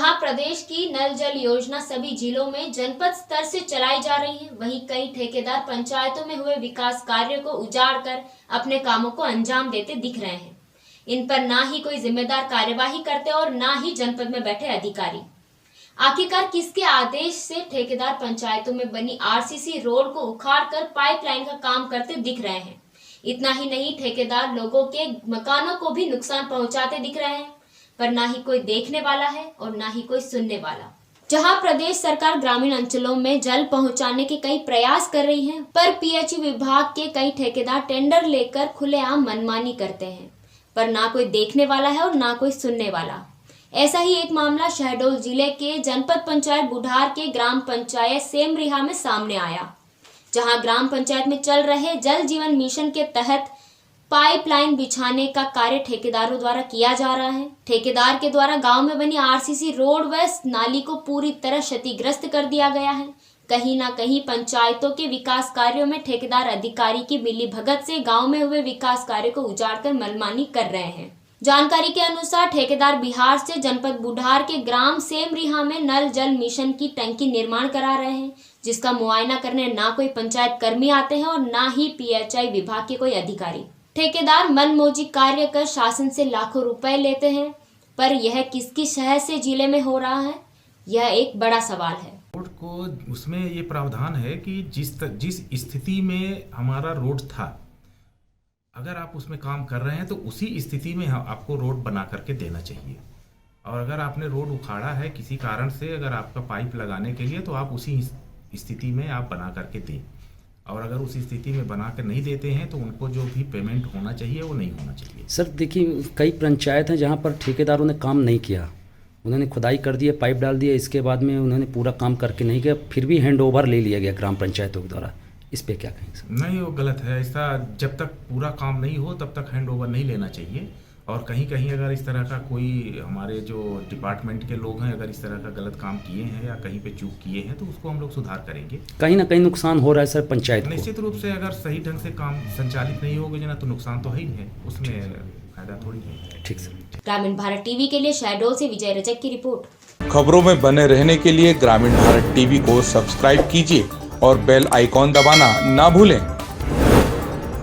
जहां प्रदेश की नल जल योजना सभी जिलों में जनपद स्तर से चलाई जा रही है, वहीं कई ठेकेदार पंचायतों में हुए विकास कार्यों को उजाड़ कर अपने कामों को अंजाम देते दिख रहे हैं। इन पर ना ही कोई जिम्मेदार कार्यवाही करते और ना ही जनपद में बैठे अधिकारी। आखिरकार किसके आदेश से ठेकेदार पंचायतों में बनी आरसीसी रोड को उखाड़कर पाइपलाइन का काम करते दिख रहे हैं। इतना ही नहीं, ठेकेदार लोगों के मकानों को भी नुकसान पहुंचाते दिख रहे हैं, पर ना ही कोई देखने वाला है और ना ही कोई सुनने वाला। जहां प्रदेश सरकार ग्रामीण अंचलों में जल पहुंचाने के कई प्रयास कर रही है, पर पीएचई विभाग के कई ठेकेदार टेंडर लेकर खुलेआम मनमानी करते हैं, पर ना कोई देखने वाला है और ना कोई सुनने वाला। ऐसा ही एक मामला शहडोल जिले के जनपद पंचायत बुढ़ार के ग्राम पंचायत सेमरिहा में सामने आया, जहां ग्राम पंचायत में चल रहे जल जीवन मिशन के तहत पाइपलाइन बिछाने का कार्य ठेकेदारों द्वारा किया जा रहा है। ठेकेदार के द्वारा गांव में बनी आरसीसी रोड व नाली को पूरी तरह क्षतिग्रस्त कर दिया गया है। कहीं ना कहीं पंचायतों के विकास कार्यों में ठेकेदार अधिकारी की मिलीभगत से गांव में हुए विकास कार्य को उजाड़कर मनमानी कर रहे हैं। जानकारी के अनुसार ठेकेदार बिहार से जनपद बुढ़ार के ग्राम सेमरिहा में नल जल मिशन की टंकी निर्माण करा रहे हैं, जिसका मुआयना करने ना कोई पंचायत कर्मी आते हैं और ना ही पीएचई विभाग के कोई अधिकारी। ठेकेदार मनमौजी कार्य कर शासन से लाखों रुपए लेते हैं, पर यह किसकी शहर से जिले में हो रहा है, यह एक बड़ा सवाल है। रोड को उसमें ये प्रावधान है कि जिस स्थिति में हमारा रोड था, अगर आप उसमें काम कर रहे हैं तो उसी स्थिति में आपको रोड बना करके देना चाहिए। और अगर आपने रोड उखाड़ा है किसी कारण से, अगर आपका पाइप लगाने के लिए, तो आप उसी स्थिति में आप बना करके दें। और अगर उस स्थिति में बना कर नहीं देते हैं तो उनको जो भी पेमेंट होना चाहिए वो नहीं होना चाहिए। सर देखिए, कई पंचायत हैं जहां पर ठेकेदारों ने काम नहीं किया, उन्होंने खुदाई कर दिया, पाइप डाल दिया, इसके बाद में उन्होंने पूरा काम करके नहीं किया, फिर भी हैंड ओवर ले लिया गया ग्राम पंचायतों के द्वारा। इस पे क्या कहेंगे सर? नहीं, वो गलत है। ऐसा जब तक पूरा काम नहीं हो तब तक हैंड ओवर नहीं लेना चाहिए। और कहीं कहीं अगर इस तरह का कोई हमारे जो डिपार्टमेंट के लोग हैं अगर इस तरह का गलत काम किए हैं या कहीं पे चूक किए हैं तो उसको हम लोग सुधार करेंगे। कहीं ना कहीं नुकसान हो रहा है सर पंचायत को। निश्चित रूप से अगर सही ढंग से काम संचालित नहीं होगा ना तो नुकसान तो है ही है, उसमें फायदा थोड़ी है। ठीक सर। ग्रामीण भारत टीवी के लिए शहडोल से विजय रजक की रिपोर्ट। खबरों में बने रहने के लिए ग्रामीण भारत टीवी को सब्सक्राइब कीजिए और बेल आइकॉन दबाना ना भूलें।